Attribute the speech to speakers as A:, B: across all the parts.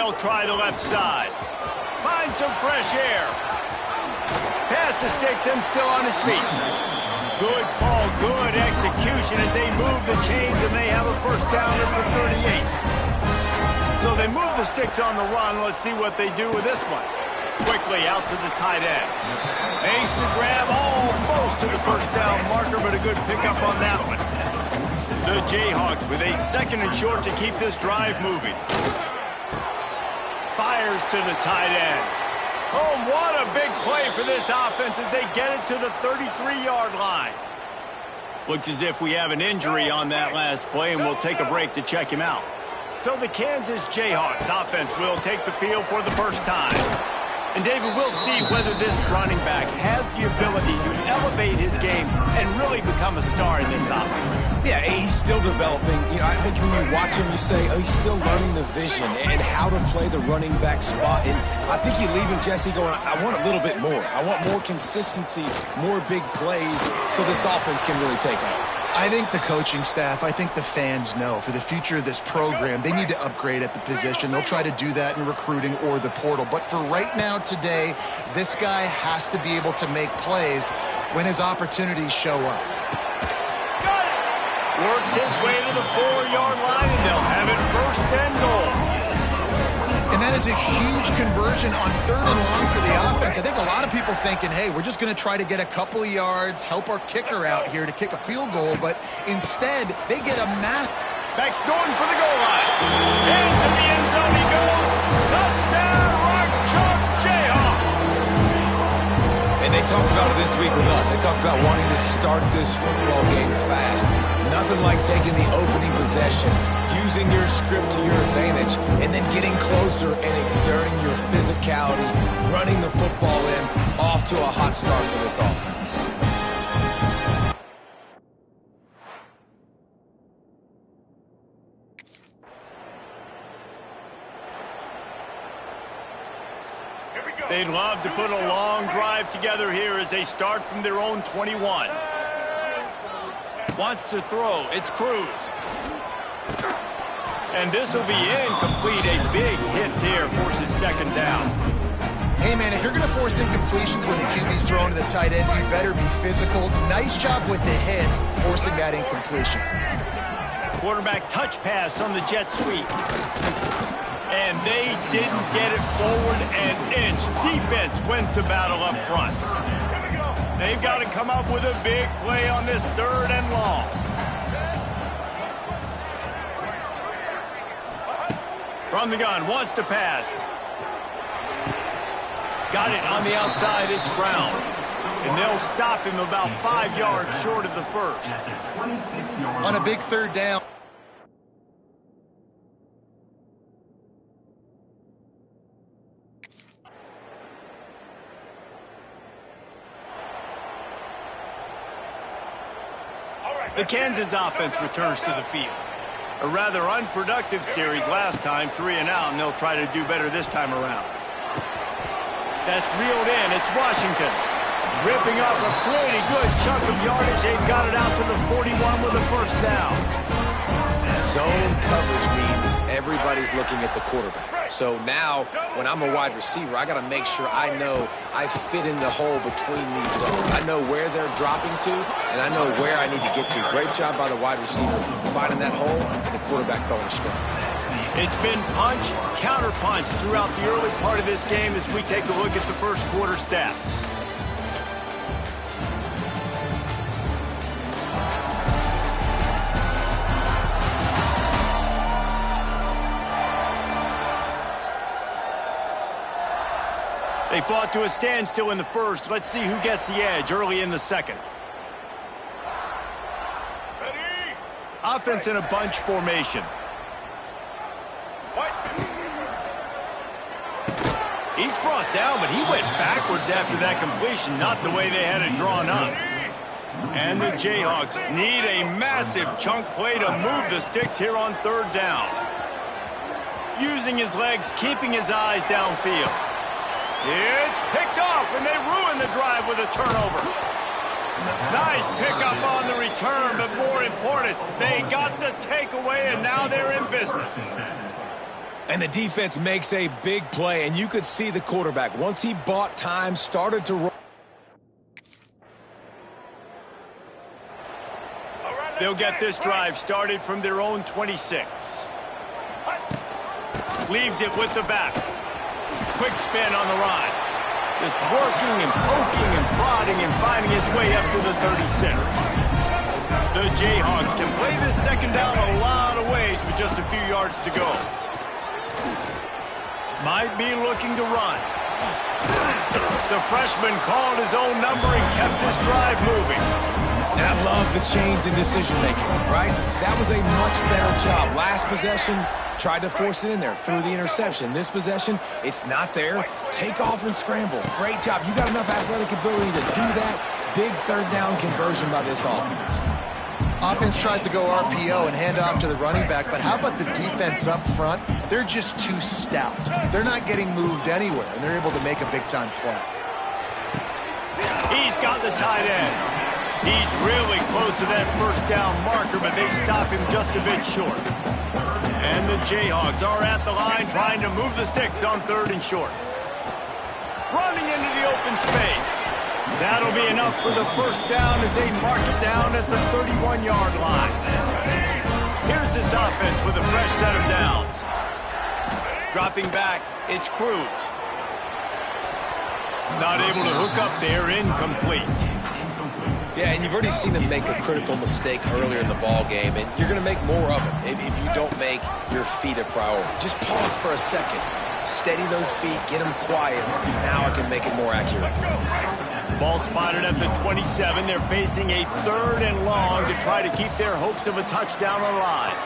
A: They'll try the left side. Find some fresh air. Pass the sticks and still on his feet. Good call, good execution as they move the chains and they have a first down for 38. So they move the sticks on the run. Let's see what they do with this one. Quickly out to the tight end. Makes the grab almost to the first down marker, but a good pickup on that one. The Jayhawks with a second and short to keep this drive moving. Fires to the tight end. Oh, what a big play for this offense as they get it to the 33-yard line. Looks as if we have an injury on that last play, and we'll take a break to check him out. So the Kansas Jayhawks offense will take the field for the first time. And, David, we'll see whether this running back has the ability to elevate his game and really become a star in this offense.
B: Yeah, he's still developing. You know, I think when you watch him, you say, oh, he's still learning the vision and how to play the running back spot. And I think you're leaving Jesse going, I want a little bit more. I want more consistency, more big plays so this offense can really take off.
C: I think the coaching staff, I think the fans know for the future of this program, they need to upgrade at the position. They'll try to do that in recruiting or the portal. But for right now, today, this guy has to be able to make plays when his opportunities show up.
A: Got it! Works his way to the 4-yard line, and they'll have it first and goal.
C: And that is a huge conversion on 3rd and long for the offense. I think a lot of people thinking, hey, we're just going to try to get a couple of yards, help our kicker out here to kick a field goal. But instead, they get a match.
A: Back's going for the goal line. Into the end zone he goes. Touchdown, Rock Chalk Jayhawk.
B: And they talked about it this week with us. They talked about wanting to start this football game fast. Nothing like taking the opening possession, using your script to your advantage, and then getting closer and exerting your physicality, running the football in, off to a hot start for this offense.
A: They'd love to put a long drive together here as they start from their own 21. Wants to throw. It's Cruz. And this will be incomplete. A big hit there forces second down.
C: Hey, man, if you're going to force incompletions when the QB's thrown to the tight end, you better be physical. Nice job with the hit, forcing that incompletion.
A: Quarterback touch pass on the jet sweep. And they didn't get it forward an inch. Defense wins the battle up front. They've got to come up with a big play on this 3rd and long. From the gun, wants to pass. Got it on the outside, it's Brown. And they'll stop him about 5 yards short of the first.
C: On a big 3rd down.
A: The Kansas offense returns to the field. A rather unproductive series last time, 3 and out, and they'll try to do better this time around. That's reeled in. It's Washington. Ripping off a pretty good chunk of yardage. They've got it out to the 41 with a first down.
B: Zone coverage means everybody's looking at the quarterback. So now, when I'm a wide receiver, I got to make sure I know I fit in the hole between these zones. I know where they're dropping to, and I know where I need to get to. Great job by the wide receiver finding that hole, and the quarterback throwing a strike.
A: It's been punch, counter punch throughout the early part of this game as we take a look at the first quarter stats. They fought to a standstill in the first. Let's see who gets the edge early in the second. Ready? Offense in a bunch formation. Each brought down, but he went backwards after that completion, not the way they had it drawn up. And the Jayhawks need a massive chunk play to move the sticks here on 3rd down. Using his legs, keeping his eyes downfield. It's picked off, and they ruin the drive with a turnover. Nice pickup on the return, but more important, they got the takeaway, and now they're in business.
B: And the defense makes a big play, and you could see the quarterback, once he bought time, started to roll.
A: They'll get this drive started from their own 26. Leaves it with the back. Quick spin on the run. Just working and poking and prodding and finding his way up to the 36. The Jayhawks can play this second down a lot of ways with just a few yards to go. Might be looking to run. The freshman called his own number and kept his drive moving.
B: And I love the change in decision-making, right? That was a much better job. Last possession, tried to force it in there, threw the interception. This possession, it's not there. Take off and scramble. Great job. You got enough athletic ability to do that. Big third down conversion by this offense.
C: Offense tries to go RPO and hand off to the running back, but how about the defense up front? They're just too stout. They're not getting moved anywhere, and they're able to make a big-time play.
A: He's got the tight end. He's really close to that first down marker, but they stop him just a bit short. And the Jayhawks are at the line trying to move the sticks on 3rd and short. Running into the open space. That'll be enough for the first down as they mark it down at the 31-yard line. Here's this offense with a fresh set of downs. Dropping back, it's Cruz. Not able to hook up there, incomplete.
B: Yeah, and you've already seen him make a critical mistake earlier in the ball game, and you're going to make more of them if you don't make your feet a priority. Just pause for a second. Steady those feet, get them quiet. Now I can make it more accurate.
A: Ball spotted at the 27. They're facing a 3rd and long to try to keep their hopes of a touchdown alive.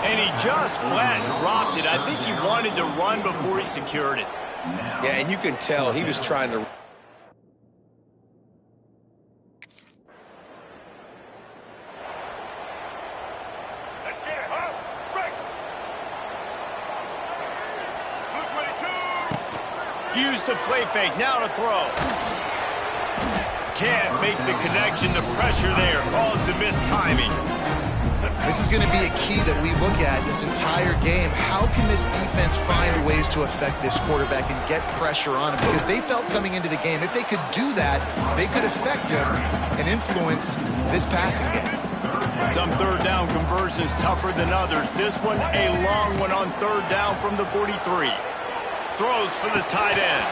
A: And he just flat dropped it. I think he wanted to run before he secured it.
B: Yeah, and you can tell he was trying to...
A: Use the play fake, now to throw. Can't make the connection, the pressure there caused the missed timing.
C: This is going to be a key that we look at this entire game. How can this defense find ways to affect this quarterback and get pressure on him? Because they felt coming into the game, if they could do that, they could affect him and influence this passing game.
A: Some 3rd down conversions tougher than others. This one, a long one on 3rd down from the 43. Throws for the tight end.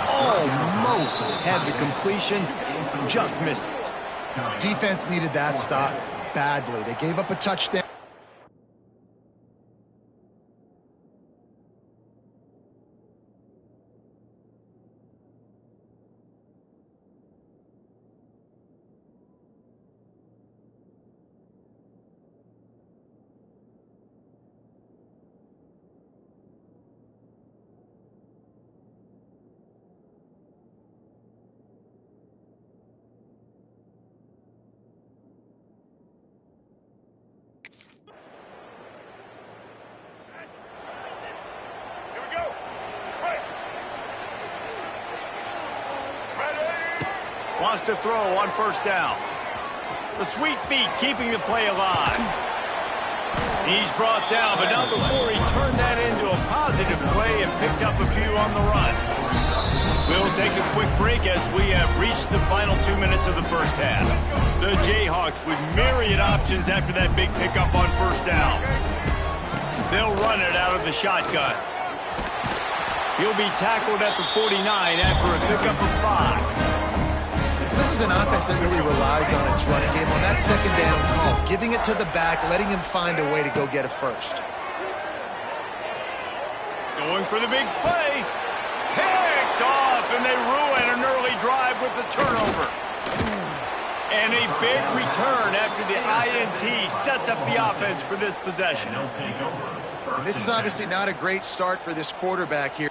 A: Almost had the completion, just missed it.
C: Defense needed that stop badly. They gave up a touchdown.
A: Wants to throw on 1st down. The sweet feet keeping the play alive. He's brought down, but not before he turned that into a positive play and picked up a few on the run. We'll take a quick break as we have reached the final 2 minutes of the first half. The Jayhawks with myriad options after that big pickup on 1st down. They'll run it out of the shotgun. He'll be tackled at the 49 after a pickup of 5.
C: This is an offense that really relies on its running game. On that 2nd down call, giving it to the back, letting him find a way to go get a first.
A: Going for the big play. Picked off, and they ruin an early drive with the turnover. And a big return after the INT sets up the offense for this possession.
C: And this is obviously not a great start for this quarterback here.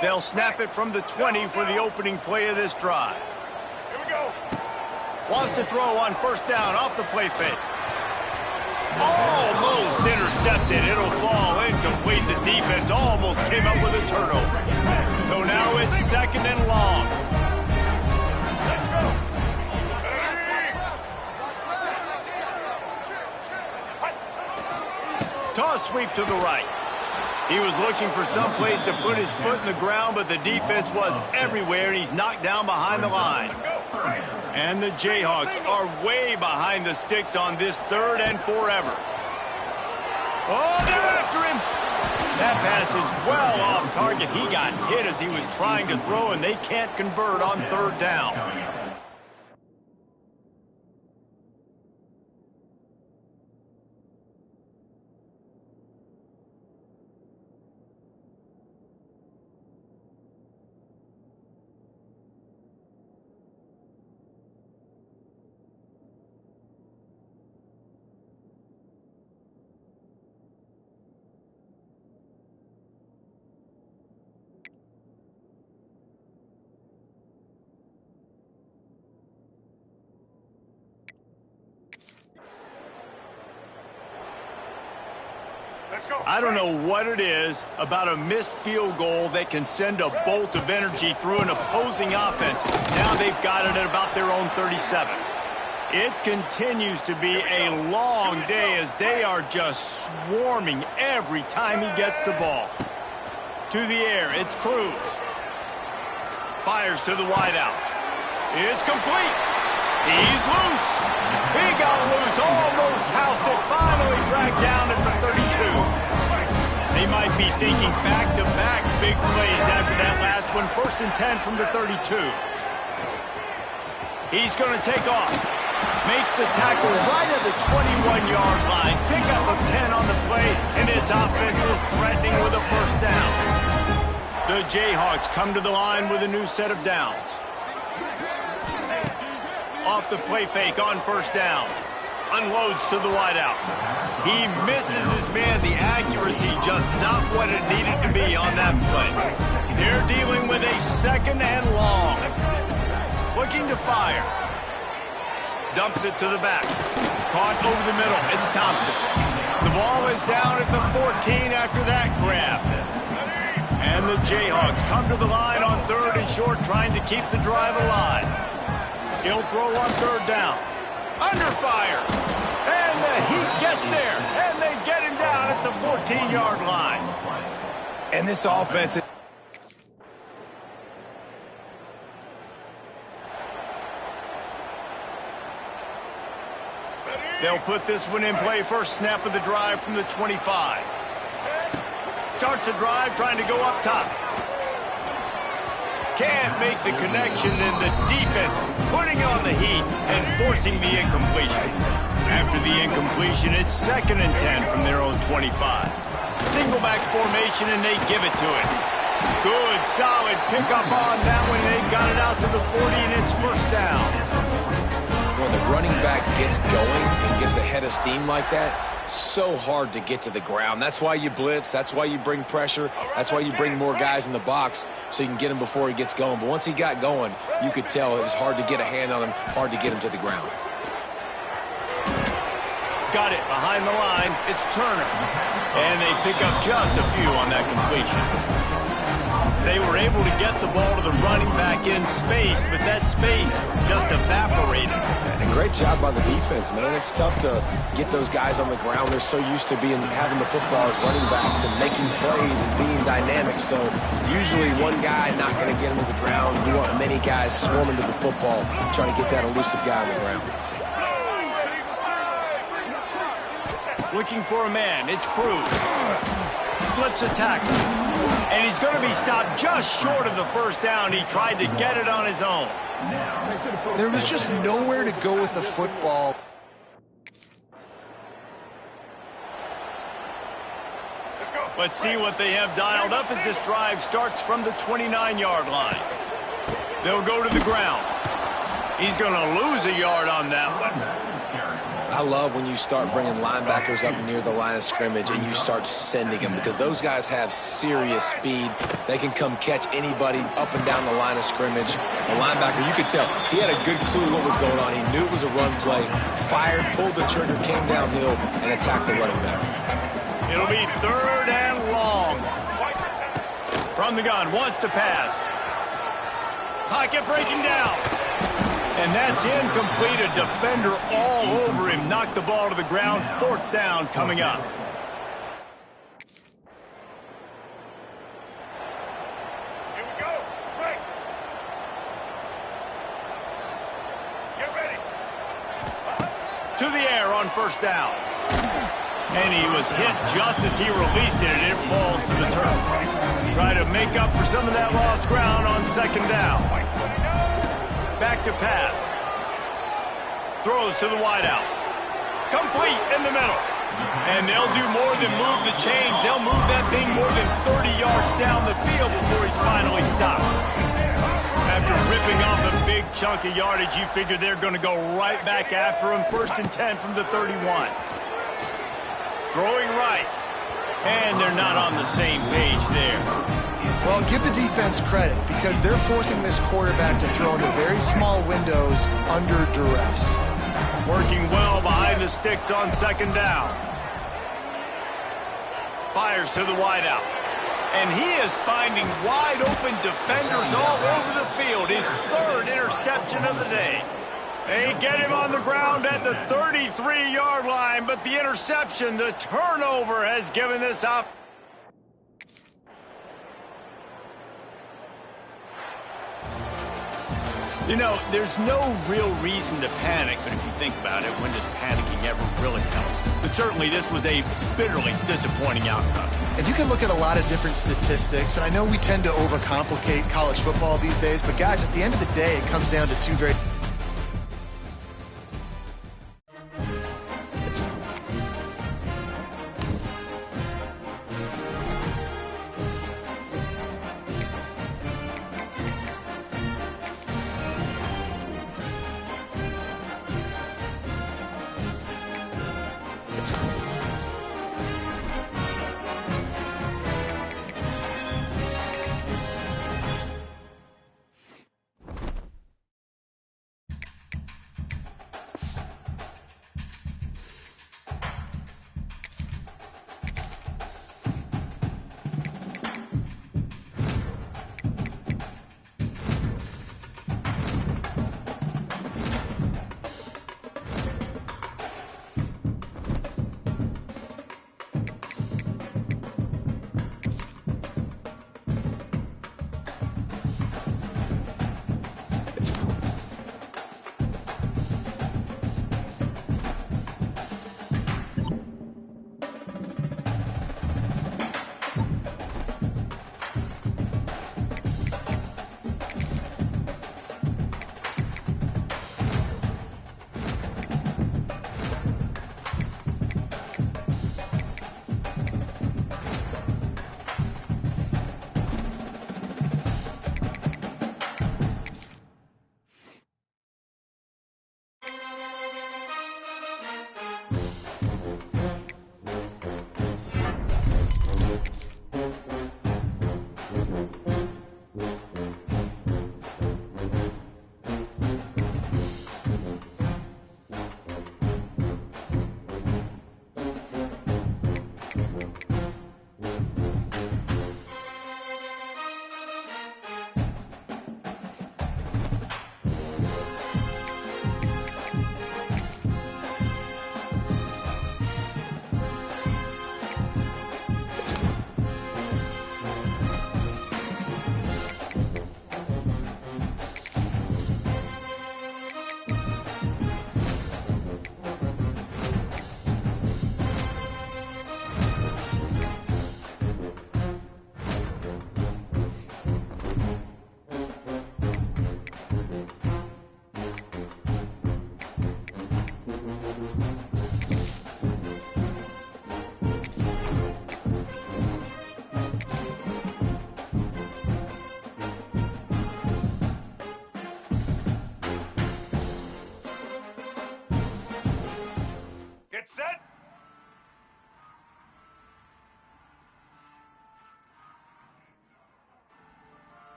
A: They'll snap it from the 20 for the opening play of this drive. Here we go. Wants to throw on 1st down off the play fake. Almost intercepted. It'll fall incomplete. The defense almost came up with a turnover. So now it's second and long. Let's go. Toss sweep to the right. He was looking for some place to put his foot in the ground, but the defense was everywhere, and he's knocked down behind the line. And the Jayhawks are way behind the sticks on this third and forever. Oh, they're after him. That pass is well off target. He got hit as he was trying to throw, and they can't convert on third down. I don't know what it is about a missed field goal that can send a bolt of energy through an opposing offense. Now they've got it at about their own 37. It continues to be a long day as they are just swarming every time he gets the ball. To the air, it's Cruz. Fires to the wideout. It's complete. He's loose. He got loose, almost housed it, finally dragged down at the 32. They might be thinking back-to-back big plays after that last one. 1st and 10 from the 32. He's going to take off. Makes the tackle right at the 21-yard line. Pickup of 10 on the play, and his offense is threatening with a first down. The Jayhawks come to the line with a new set of downs. Off the play fake on first down. Unloads to the wideout. He misses his man. The accuracy just not what it needed to be on that play. They're dealing with a second and long. Looking to fire. Dumps it to the back. Caught over the middle. It's Thompson. The ball is down at the 14 after that grab. And the Jayhawks come to the line on third and short, trying to keep the drive alive. He'll throw on third down. Under fire. And the Heat gets there. And they get him down at the 14-yard line.
B: And this offense...
A: They'll put this one in play. First snap of the drive from the 25. Starts the drive trying to go up top. Can't make the connection, and the defense putting on the heat and forcing the incompletion. After the incompletion, it's 2nd and 10 from their own 25. Single back formation, and they give it to it. Good, solid pickup on that one. They got it out to the 40, and it's first down.
B: When the running back gets going and gets ahead of steam like that, so hard to get to the ground. That's why you blitz. That's why you bring pressure. That's why you bring more guys in the box so you can get him before he gets going. But once he got going, you could tell it was hard to get a hand on him, hard to get him to the ground.
A: Got it behind the line. It's Turner. And they pick up just a few on that completion. They were able to get the ball to the running back in space, but that space just evaporated.
B: And a great job by the defense, man. It's tough to get those guys on the ground. They're so used to having the football as running backs and making plays and being dynamic. So usually one guy not going to get him to the ground. You want many guys swarming to the football, trying to get that elusive guy on the ground.
A: Looking for a man. It's Cruz. Slips a tackle. And he's going to be stopped just short of the first down. He tried to get it on his own.
C: There was just nowhere to go with the football.
A: Let's see what they have dialed up as this drive starts from the 29-yard line. They'll go to the ground. He's going to lose a yard on that one.
B: I love when you start bringing linebackers up near the line of scrimmage and you start sending them, because those guys have serious speed. They can come catch anybody up and down the line of scrimmage. The linebacker, you could tell, he had a good clue what was going on. He knew it was a run play, fired, pulled the trigger, came downhill, and attacked the running back.
A: It'll be 3rd and long. From the gun, wants to pass. Pocket breaking down. And that's incomplete. A defender all over him. Knocked the ball to the ground. 4th down coming up.
D: Here we go. Break. Get ready.
A: To the air on 1st down. And he was hit just as he released it, and it falls to the turf. Try to make up for some of that lost ground on 2nd down. Back to pass. Throws to the wideout. Complete in the middle. And they'll do more than move the chains. They'll move that thing more than 30 yards down the field before he's finally stopped. After ripping off a big chunk of yardage, you figure they're going to go right back after him. 1st and 10 from the 31. Throwing right. And they're not on the same page there.
C: Well, give the defense credit, because they're forcing this quarterback to throw into very small windows under duress.
A: Working well behind the sticks on 2nd down. Fires to the wideout. And he is finding wide open defenders all over the field. His 3rd interception of the day. They get him on the ground at the 33-yard line, but the interception, the turnover, has given this up. You know, there's no real reason to panic, but if you think about it, when does panicking ever really help? But certainly this was a bitterly disappointing outcome.
C: And you can look at a lot of different statistics, and I know we tend to overcomplicate college football these days, but guys, at the end of the day, it comes down to two very...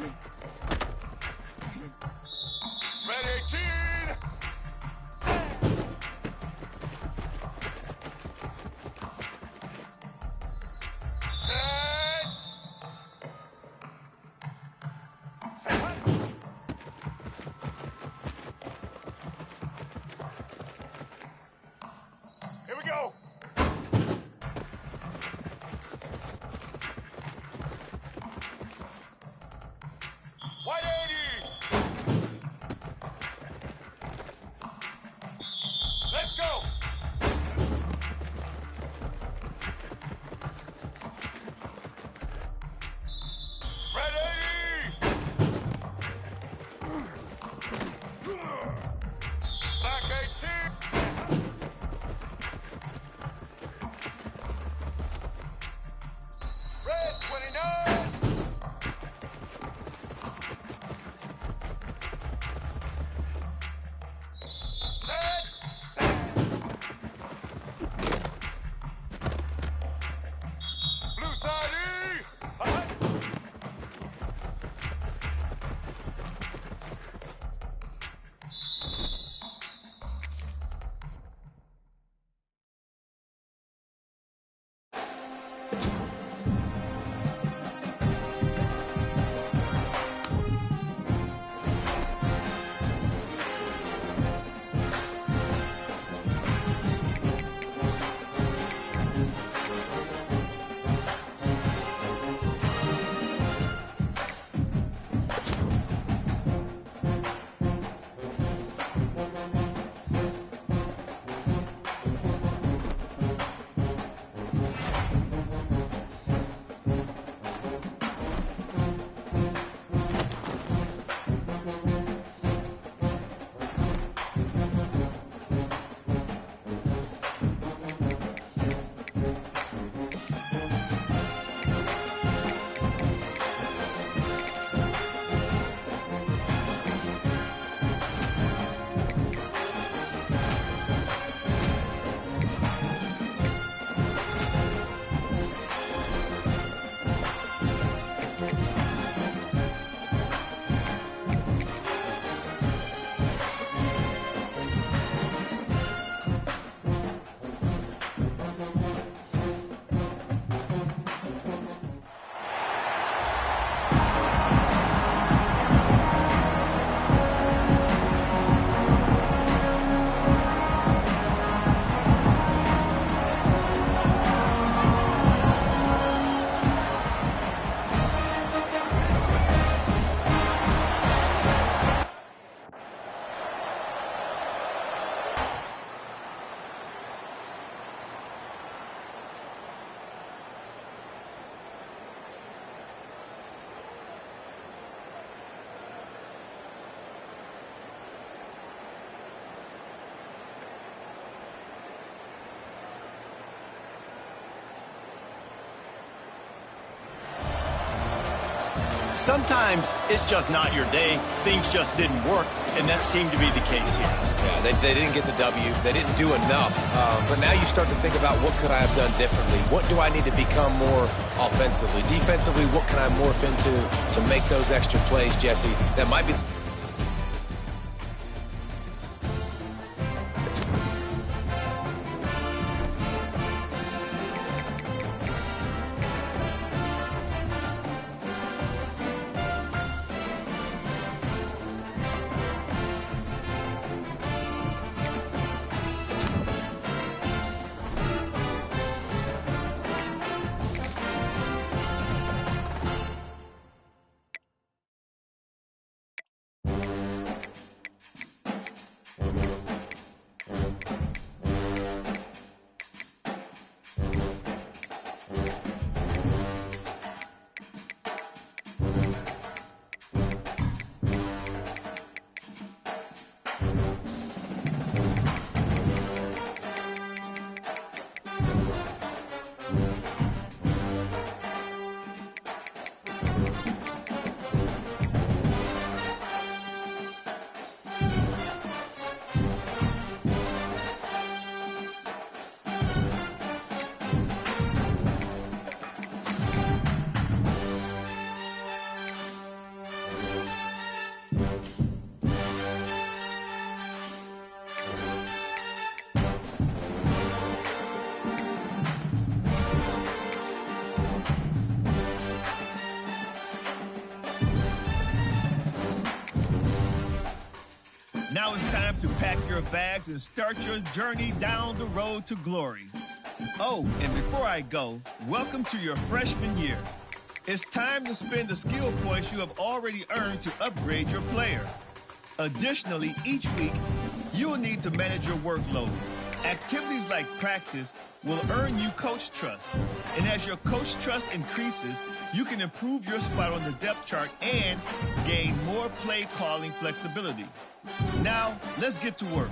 D: Red 18. Set. Set. Here we go. White 80. Let's go. Red 80. Black 18. Red 29. Set. Set. Blue 30. Ahead.
A: Sometimes it's just not your day. Things just didn't work, and that seemed to be the case here.
B: Yeah, they didn't get the W. They didn't do enough. But now you start to think about what could I have done differently? What do I need to become more offensively? Defensively, what can I morph into to make those extra plays, Jesse? That might be...
E: Now it's time to pack your bags and start your journey down the road to glory. Oh, and before I go, welcome to your freshman year. It's time to spend the skill points you have already earned to upgrade your player. Additionally, each week, you will need to manage your workload. Activities like practice will earn you coach trust. And as your coach trust increases, you can improve your spot on the depth chart and gain more play calling flexibility. Now, let's get to work.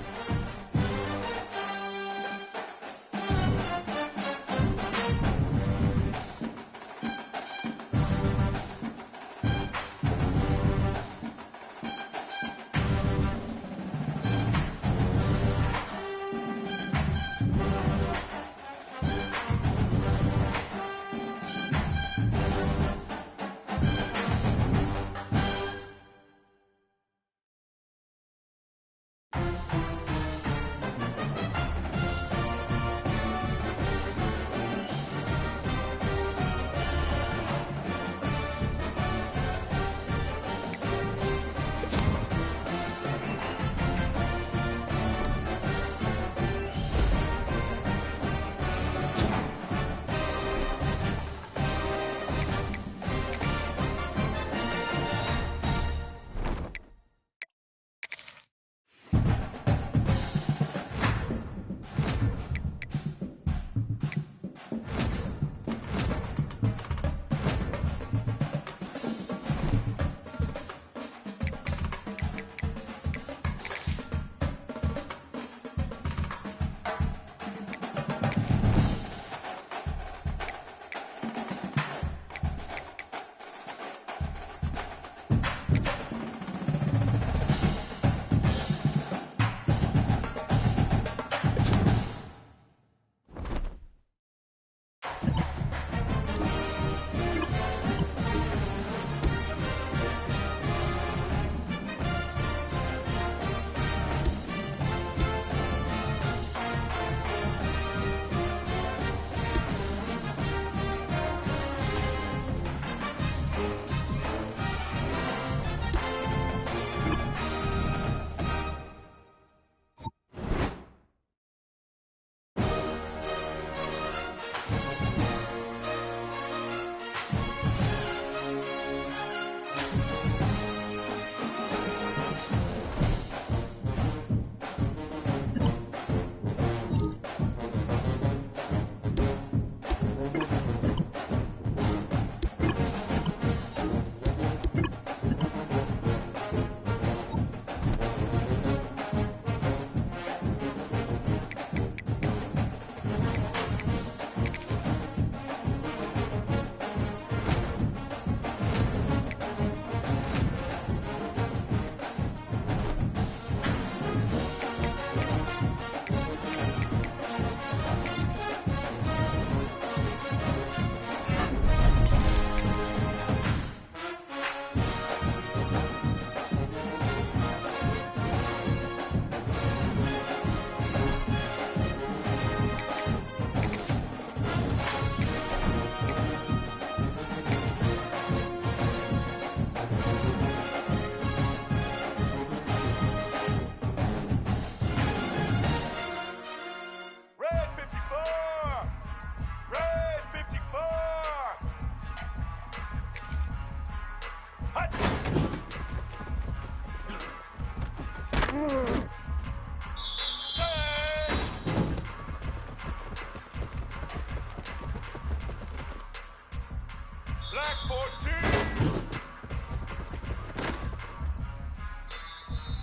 D: Black 14.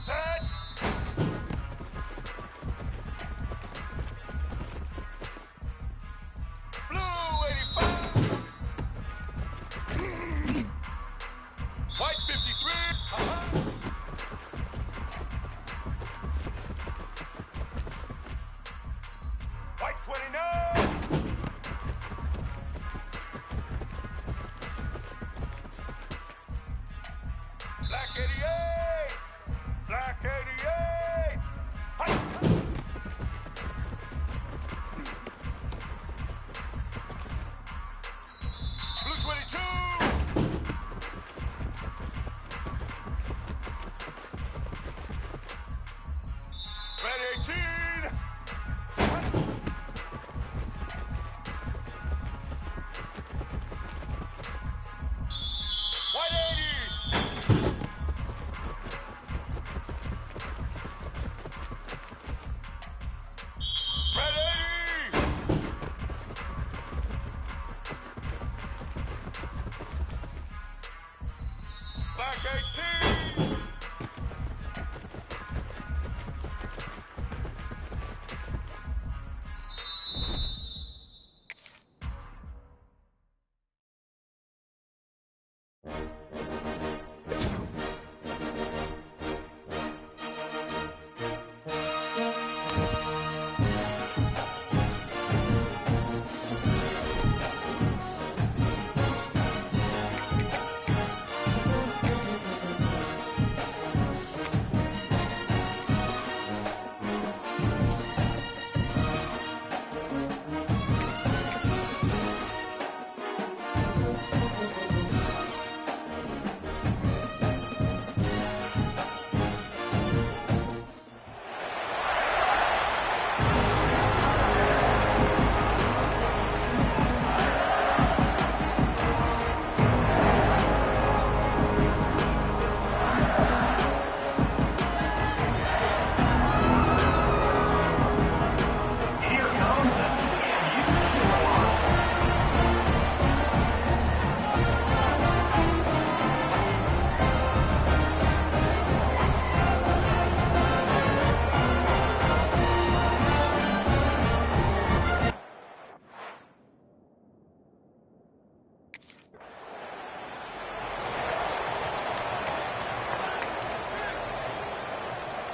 D: Set. Blue 85. White 53. White 29. Black 88! Black 88! Hi! Blue 22! Red 18. White 80. Red 80. Black 18.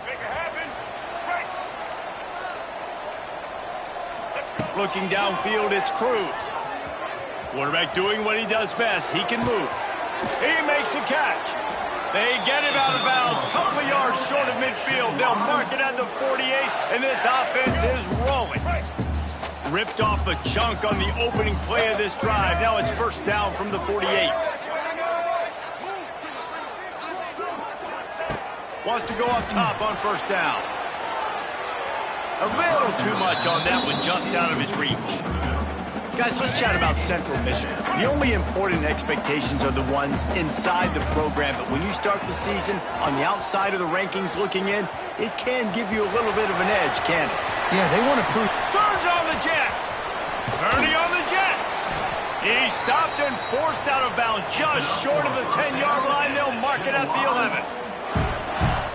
D: Make it happen. Strike.
A: Looking downfield, it's Cruz. Quarterback doing what he does best. He can move. He makes a catch. They get him out of bounds. Couple of yards short of midfield. They'll mark it at the 48, and this offense is rolling. Ripped off a chunk on the opening play of this drive. Now it's first down from the 48. Wants to go up top on first down. A little too much on that one, just out of his reach. Guys, let's chat about Central Michigan. The only important expectations are the ones inside the program, but when you start the season on the outside of the rankings looking in, it can give you a little bit of an edge, can't it?
C: Yeah, they want to prove.
A: Turns on the Jets. Turning on the Jets. He stopped and forced out of bounds just short of the 10-yard line. They'll mark it at the 11.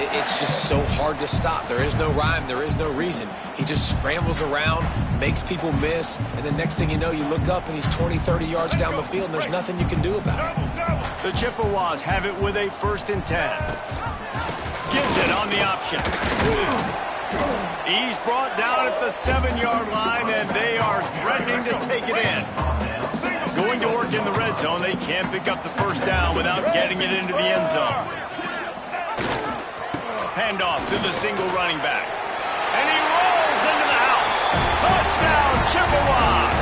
B: It's just so hard to stop. There is no rhyme. There is no reason. He just scrambles around, makes people miss, and the next thing you know, you look up and he's 20, 30 yards down the field, and there's nothing you can do about it.
A: The Chippewas have it with a 1st and 10. Gives it on the option. He's brought down at the 7-yard line, and they are threatening to take it in. Going to work in the red zone, they can't pick up the first down without getting it into the end zone. Handoff to the single running back. And he rolls into the house. Touchdown, Chippewas!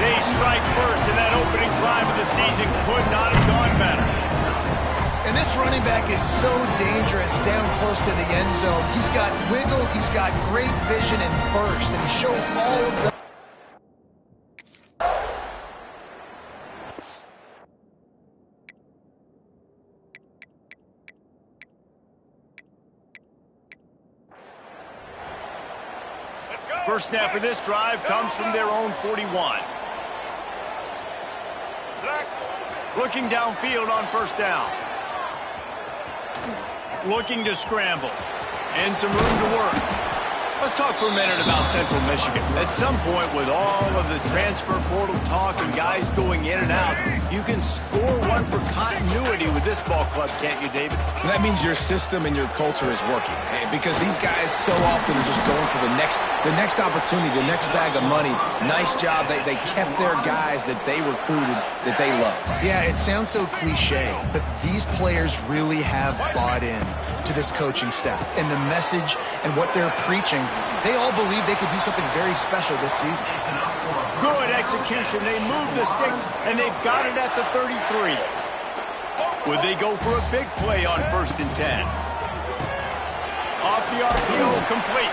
A: They strike first, and that opening drive of the season could not have gone better.
C: And this running back is so dangerous down close to the end zone. He's got wiggle, he's got great vision and burst, and he showed all of the...
A: First snap of this drive comes from their own 41. Looking downfield on first down. Looking to scramble. And some room to work. Let's talk for a minute about Central Michigan. At some point, with all of the transfer portal talk and guys going in and out, you can score one for continuity with this ball club, can't you, David?
B: That means your system and your culture is working, because these guys so often are just going for the next opportunity, the next bag of money. Nice job. They kept their guys that they recruited, that they love.
C: Yeah, it sounds so cliche, but these players really have bought in to this coaching staff and the message and what they're preaching. They all believe they could do something very special this season.
A: Good execution. They move the sticks, and they've got it at the 33. Would they go for a big play on 1st and 10? Off the RPO, complete.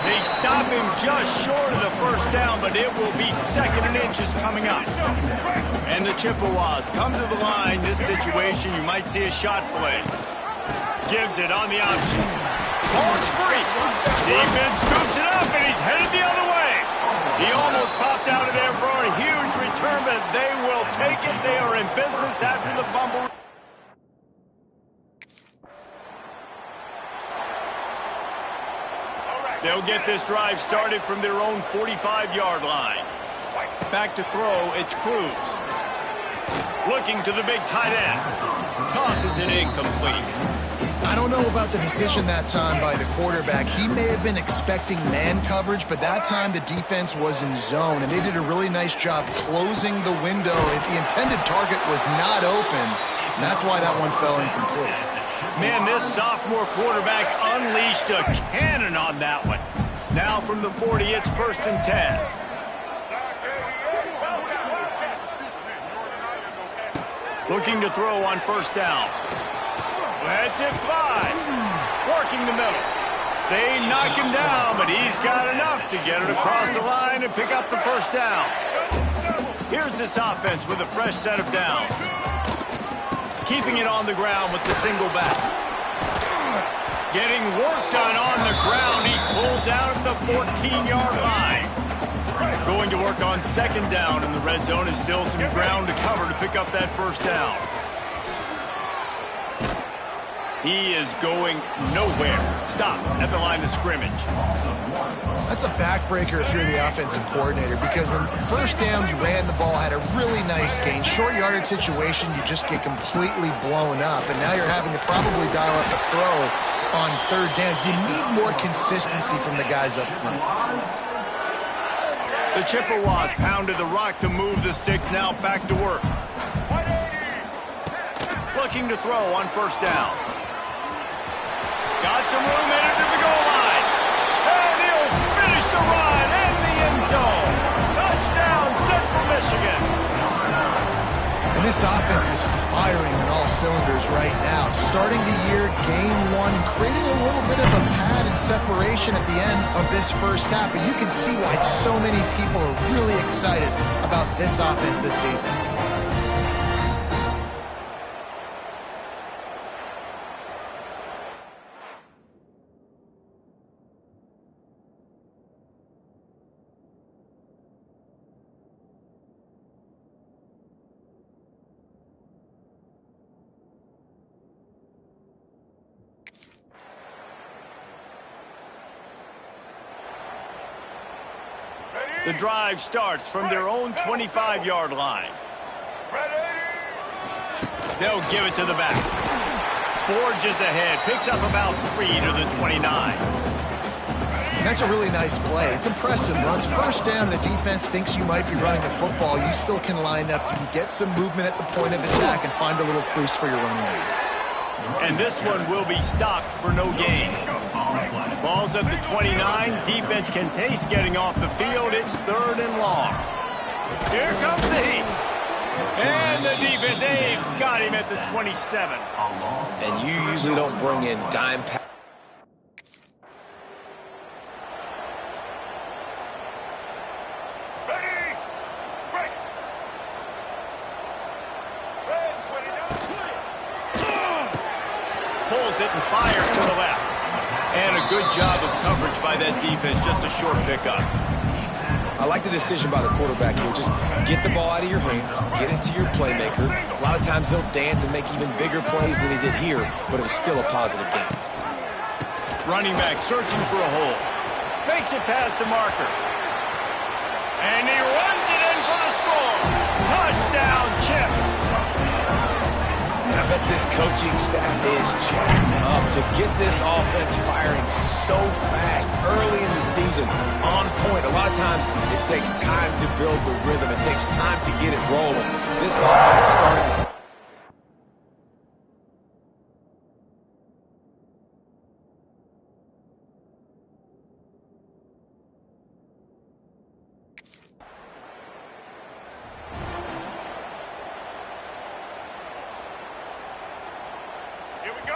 A: They stop him just short of the first down, but it will be 2nd and inches coming up. And the Chippewas come to the line. This situation, you might see a shot play. Gives it on the option. Ball's free. Defense scoops it up, and he's headed the other way. He almost popped out of there for a huge return, but they will take it. They are in business after the fumble. They'll get this drive started from their own 45-yard line. Back to throw, it's Cruz. Looking to the big tight end. Tosses it incomplete.
C: I don't know about the decision that time by the quarterback. He may have been expecting man coverage, but that time the defense was in zone, and they did a really nice job closing the window. The intended target was not open, and that's why that one fell incomplete.
A: Man, this sophomore quarterback unleashed a cannon on that one. Now from the 40, it's 1st and 10. Looking to throw on 1st down. That's it, 5. Working the middle. They knock him down, but he's got enough to get it across the line and pick up the 1st down. Here's this offense with a fresh set of downs. Keeping it on the ground with the single back. Getting work done on the ground. He's pulled down at the 14-yard line. Going to work on 2nd down in the red zone. Is still some ground to cover to pick up that 1st down. He is going nowhere. Stop at the line of scrimmage.
C: That's a backbreaker if you're the offensive coordinator, because in 1st down, you ran the ball, had a really nice gain. Short yardage situation, you just get completely blown up, and now you're having to probably dial up a throw on 3rd down. You need more consistency from the guys up front.
A: The Chippewas pounded the rock to move the sticks, now back to work. Looking to throw on 1st down. Got some room headed to the goal line. And he'll finish the run in the end zone. Touchdown, Central Michigan.
C: And this offense is firing on all cylinders right now. Starting the year, game 1, creating a little bit of a pad and separation at the end of this 1st half. But you can see why so many people are really excited about this offense this season.
A: The drive starts from their own 25-yard line. They'll give it to the back. Forges ahead, picks up about 3 to the 29.
C: That's a really nice play. It's impressive. Once 1st down, the defense thinks you might be running the football. You still can line up. You can get some movement at the point of attack and find a little crease for your running back.
A: And this one will be stopped for no gain. Ball's at the 29. Defense can taste getting off the field. It's 3rd and long. Here comes the heat. And the defense, they've got him at the 27.
B: And you usually don't bring in dime pass.
A: Pulls it and fires to the left. And a good job of coverage by that defense. Just a short pickup.
B: I like the decision by the quarterback here. Just get the ball out of your hands, get it to your playmaker. A lot of times he'll dance and make even bigger plays than he did here, but it was still a positive game.
A: Running back searching for a hole. Makes it past the marker. And he runs it in for the score. Touchdown, Chips.
B: I bet this coaching staff is jacked up to get this offense firing so fast early in the season, on point. A lot of times it takes time to build the rhythm. It takes time to get it rolling. This offense started the season.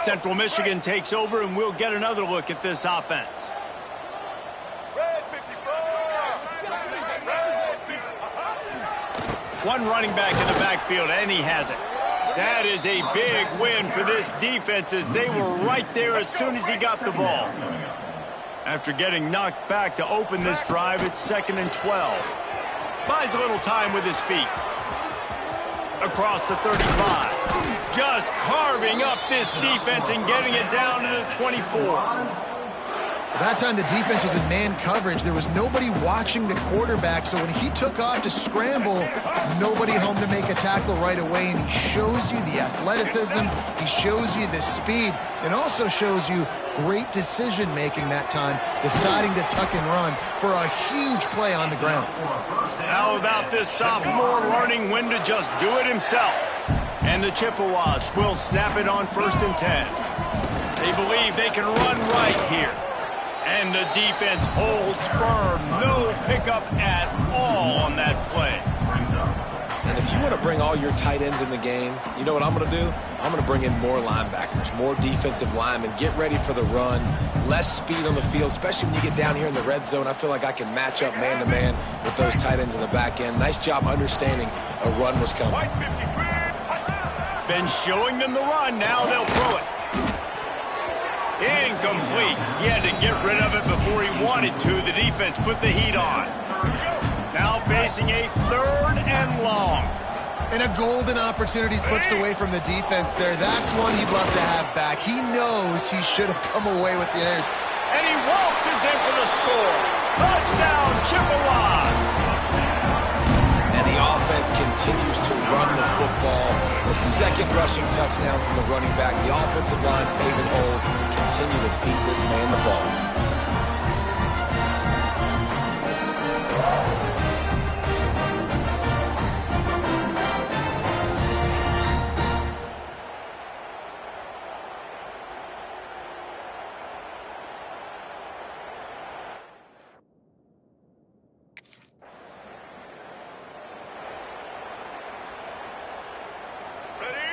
A: Central Michigan takes over, and we'll get another look at this offense.
D: Red 54. Red 54.
A: One running back in the backfield, and he has it. That is a big win for this defense, as they were right there as soon as he got the ball. After getting knocked back to open this drive, it's 2nd and 12. Buys a little time with his feet. Across the 35. Just carving up this defense and getting it down to the 24.
C: That time the defense was in man coverage. There was nobody watching the quarterback, so when he took off to scramble, nobody home to make a tackle right away, and he shows you the athleticism, he shows you the speed, and also shows you great decision-making that time, deciding to tuck and run for a huge play on the ground.
A: How about this sophomore learning when to just do it himself? And the Chippewas will snap it on 1st and 10. They believe they can run right here. And the defense holds firm. No pickup at all on that play.
B: And if you want to bring all your tight ends in the game, you know what I'm going to do? I'm going to bring in more linebackers, more defensive linemen, get ready for the run, less speed on the field, especially when you get down here in the red zone. I feel like I can match up man-to-man with those tight ends in the back end. Nice job understanding a run was coming.
A: Been showing them the run. Now they'll throw it. Incomplete. He had to get rid of it before he wanted to. The defense put the heat on. Now facing a 3rd and long.
C: And a golden opportunity slips away from the defense there. That's one he'd love to have back. He knows he should have come away with the inners.
A: And he waltzes in for the score. Touchdown, Chippewas.
B: And the offense continues to run the football. The 2nd rushing touchdown from the running back. The offensive line paving holes. Continue to feed this man the ball.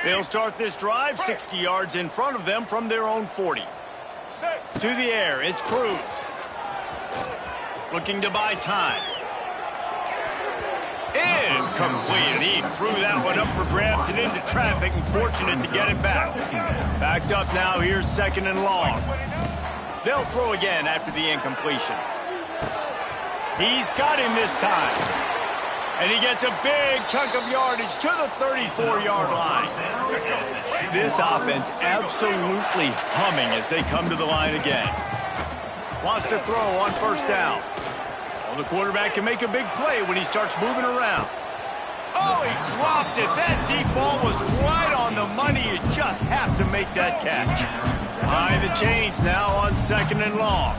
A: They'll start this drive 60 yards in front of them from their own 40. To the air, it's Cruz. Looking to buy time. Incomplete. He threw that one up for grabs and into traffic, and fortunate to get it back. Backed up now. Here's 2nd and long. They'll throw again after the incompletion. He's got him this time. And he gets a big chunk of yardage to the 34-yard line. This offense absolutely humming as they come to the line again. Wants to throw on 1st down. Well, the quarterback can make a big play when he starts moving around. Oh, he dropped it. That deep ball was right on the money. You just have to make that catch. Behind the chains now on 2nd and long.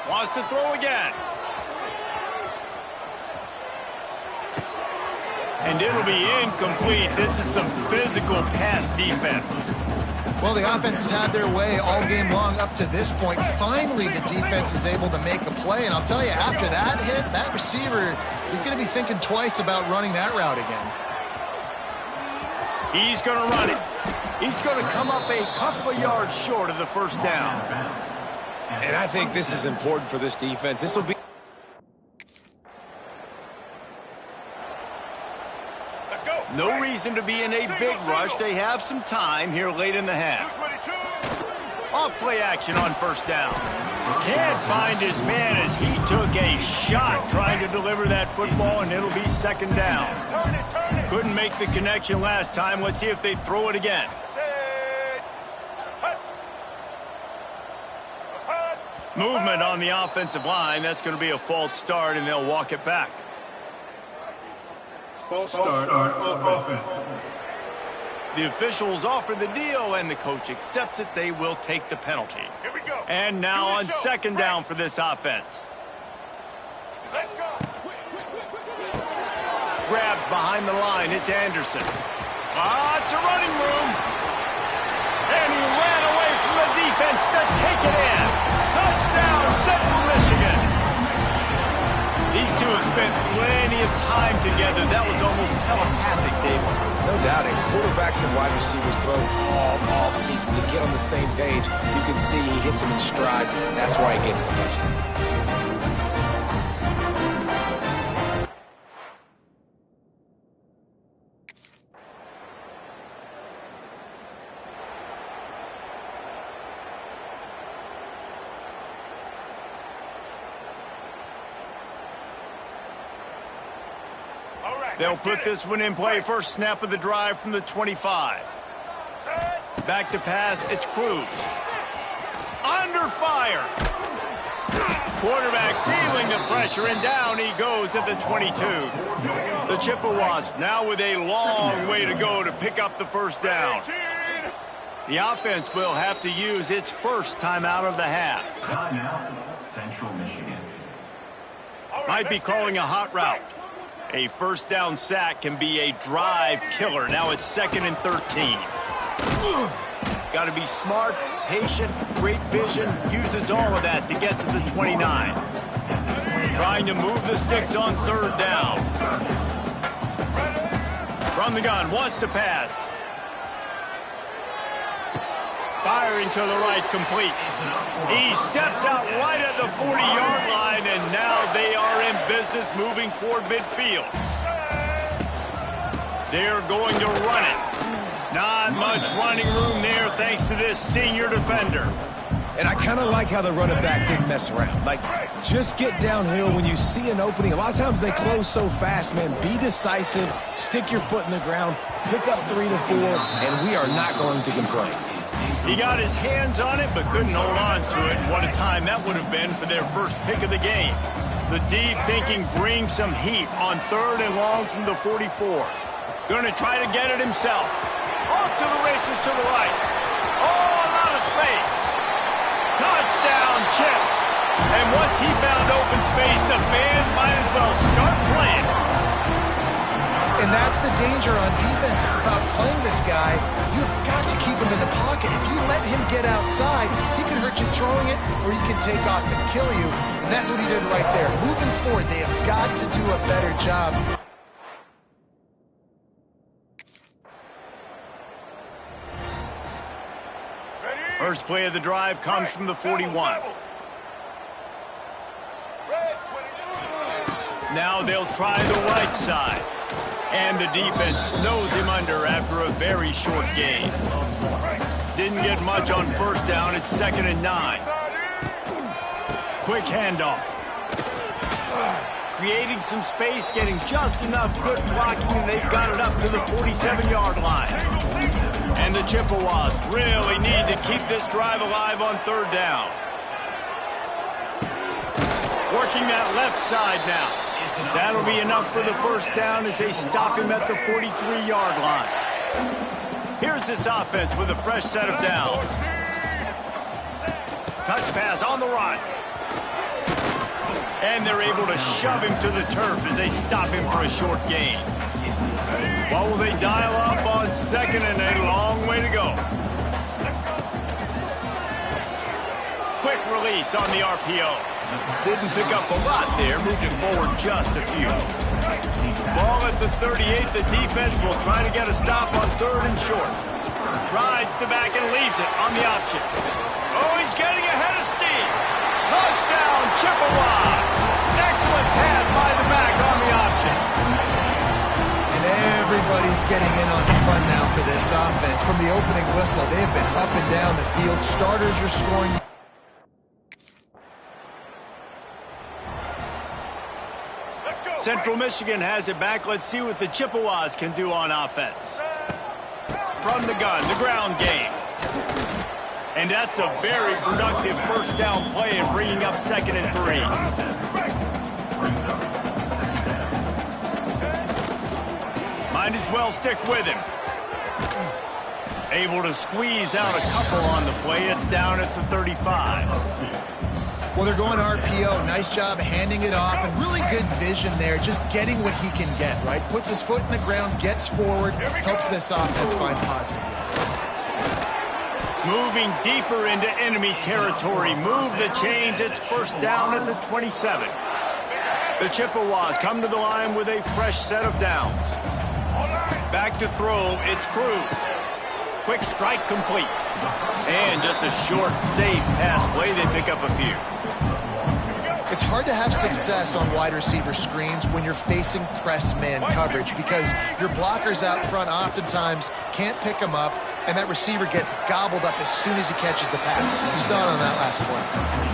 A: Wants to throw again. And it'll be incomplete. This is some physical pass defense.
C: Well, the offense has had their way all game long up to this point. Finally, the defense is able to make a play. And I'll tell you, after that hit, that receiver is going to be thinking twice about running that route again.
A: He's going to run it. He's going to come up a couple of yards short of the 1st down.
B: And I think this is important for this defense. This will be...
A: No reason to be in a big rush. They have some time here late in the half. Off play action on 1st down. Can't find his man as he took a shot trying to deliver that football, and it'll be 2nd down. Couldn't make the connection last time. Let's see if they throw it again. Movement on the offensive line. That's going to be a false start, and they'll walk it back.
F: False start on offense.
A: The officials offer the deal, and the coach accepts it. They will take the penalty.
D: Here we go.
A: And now on 2nd down for this offense.
D: Let's go.
A: Grabbed behind the line. It's Anderson. It's a running room. And he ran away from the defense to take it in. Touchdown, Central Michigan. These two have spent plenty of time together. That was almost telepathic, David.
B: No doubt, quarterbacks and wide receivers throw all off-season to get on the same page. You can see he hits them in stride. That's why he gets the touchdown.
A: They'll put this one in play. First snap of the drive from the 25. Back to pass, it's Cruz. Under fire. Quarterback feeling the pressure, and down he goes at the 22. The Chippewas now with a long way to go to pick up the first down. The offense will have to use its first timeout of the half.
G: Central Michigan.
A: Might be calling a hot route. A first down sack can be a drive killer. Now it's 2nd and 13. Got to be smart, patient, great vision. Uses all of that to get to the 29. Trying to move the sticks on 3rd down. From the gun, wants to pass. Firing to the right, complete. He steps out right at the 40-yard line, and now they are in business moving toward midfield. They're going to run it. Not much running room there thanks to this senior defender.
B: And I kind of like how the running back didn't mess around. Like, just get downhill when you see an opening. A lot of times they close so fast, man. Be decisive, stick your foot in the ground, pick up 3 to 4, and we are not going to complain.
A: He got his hands on it, but couldn't hold on to it. And what a time that would have been for their first pick of the game. The deep thinking brings some heat on 3rd and long from the 44. Going to try to get it himself. Off to the races to the right. Oh, a lot of space. Touchdown, Chips. And once he found open space, the band might as well start playing.
C: And that's the danger on defense about playing this guy. You've got to keep him in the pocket. If you let him get outside, he can hurt you throwing it, or he can take off and kill you. And that's what he did right there. Moving forward, they have got to do a better job.
A: First play of the drive comes from the 41. Now they'll try the right side. And the defense snows him under after a very short gain. Didn't get much on first down. It's 2nd and 9. Quick handoff. Creating some space, getting just enough good blocking, and they've got it up to the 47-yard line. And the Chippewas really need to keep this drive alive on 3rd down. Working that left side now. That'll be enough for the first down as they stop him at the 43-yard line. Here's this offense with a fresh set of downs. Touch pass on the run. And they're able to shove him to the turf as they stop him for a short gain. What will they dial up on 2nd and a long way to go? Quick release on the RPO. Didn't pick up a lot there, moved it forward just a few. Ball at the 38, the defense will try to get a stop on 3rd and short. Rides the back and leaves it on the option. Oh, he's getting ahead of steam. Touchdown, Chippewas. Excellent pass by the back on the option.
C: And everybody's getting in on the fun now for this offense. From the opening whistle, they have been up and down the field. Starters are scoring.
A: Central Michigan has it back. Let's see what the Chippewas can do on offense. From the gun, the ground game. And that's a very productive first down play and bringing up 2nd and 3. Might as well stick with him. Able to squeeze out a couple on the play. It's down at the 35.
C: Well, they're going RPO. Nice job handing it off, and really good vision there, just getting what he can get, right? Puts his foot in the ground, gets forward, helps this offense find positive yards.
A: Moving deeper into enemy territory. Move the chains. It's first down at the 27. The Chippewas come to the line with a fresh set of downs. Back Back to throw, it's Cruz. Quick strike complete. And just a short, safe pass play. They pick up a few.
C: It's hard to have success on wide receiver screens when you're facing press man coverage because your blockers out front oftentimes can't pick them up, and that receiver gets gobbled up as soon as he catches the pass. You saw it on that last play.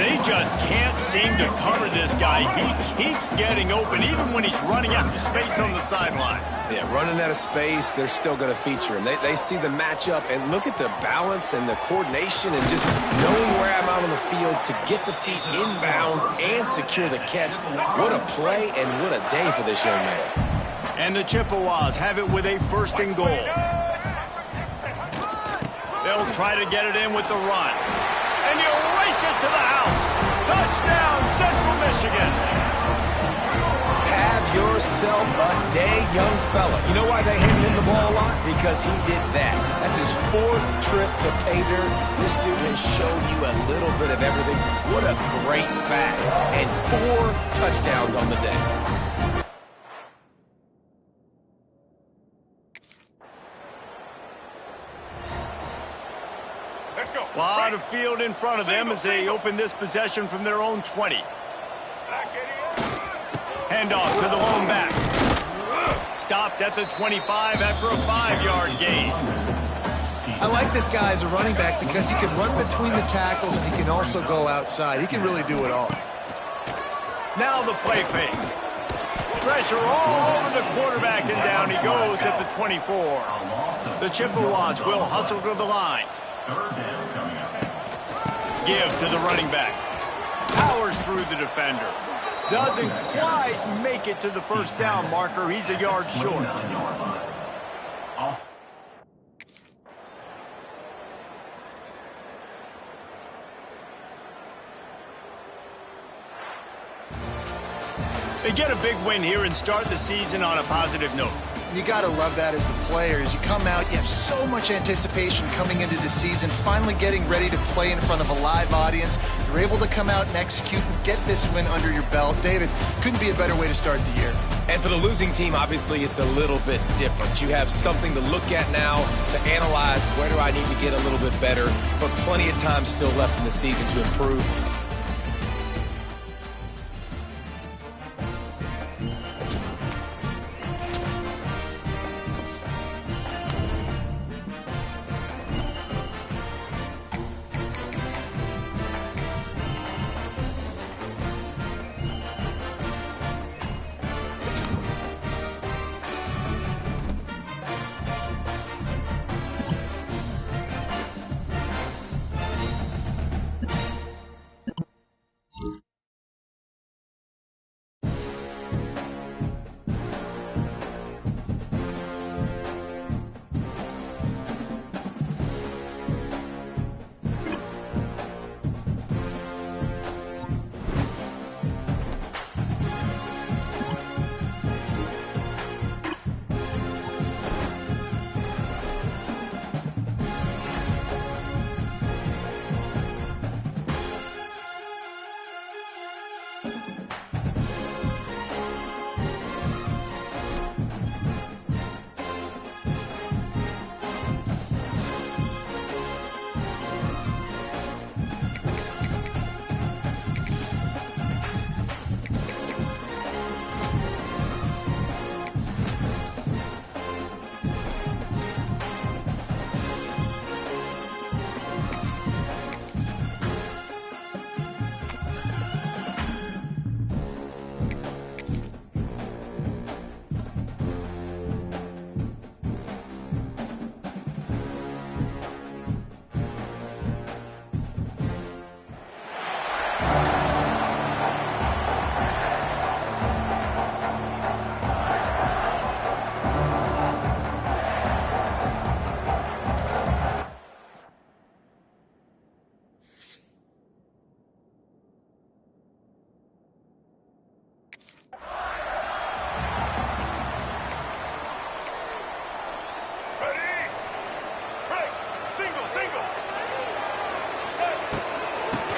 A: They just can't seem to cover this guy. He keeps getting open, even when he's running out of space on the sideline.
B: Yeah, running out of space, they're still going to feature him. They see the matchup, and look at the balance and the coordination and just knowing where I'm out on the field to get the feet inbounds and secure the catch. What a play and what a day for this young man.
A: And the Chippewas have it with a 1st and goal. They'll try to get it in with the run. And he'll race it to the house. Touchdown, Central Michigan.
B: Have yourself a day, young fella. You know why they handed him the ball a lot? Because he did that. That's his 4th trip to pay dirt. This dude has shown you a little bit of everything. What a great back. And 4 touchdowns on the day.
A: A lot of field in front of them as they open this possession from their own 20. Handoff to the lone back. Stopped at the 25 after a 5-yard gain.
C: I like this guy as a running back because he can run between the tackles and he can also go outside. He can really do it all.
A: Now the play fake. Pressure all over the quarterback, and down he goes at the 24. The Chippewas will hustle to the line. Give to the running back. Powers through the defender. Doesn't quite make it to the 1st down marker. He's a yard short. They get a big win here and start the season on a positive note.
C: You got to love that as the player. As you come out, you have so much anticipation coming into the season, finally getting ready to play in front of a live audience. You're able to come out and execute and get this win under your belt. David, couldn't be a better way to start the year.
B: And for the losing team, obviously, it's a little bit different. You have something to look at now to analyze where do I need to get a little bit better, but plenty of time still left in the season to improve.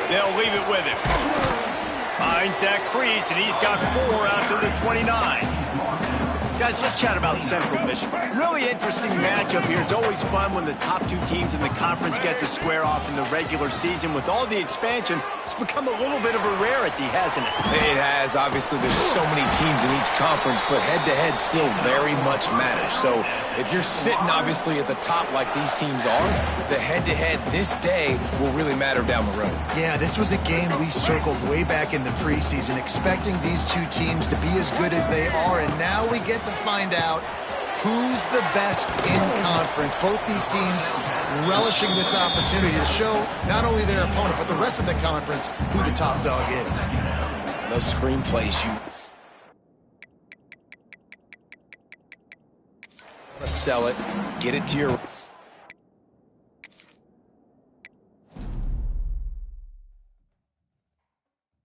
A: They'll leave it with him. Finds that crease, and he's got 4 out to the 29. Guys, let's chat about Central Michigan. Really interesting matchup here. It's always fun when the top two teams in the conference get to square off in the regular season. With all the expansion, it's become a little bit of a rarity, hasn't it?
B: It has. Obviously, there's so many teams in each conference, but head-to-head still very much matters. So if you're sitting, obviously, at the top like these teams are, the head-to-head this day will really matter down the road.
C: Yeah, this was a game we circled way back in the preseason, expecting these two teams to be as good as they are, and now we get to find out who's the best in conference. Both these teams relishing this opportunity to show not only their opponent, but the rest of the conference who the top dog is.
B: Those screenplays, you want to sell it, get it to your...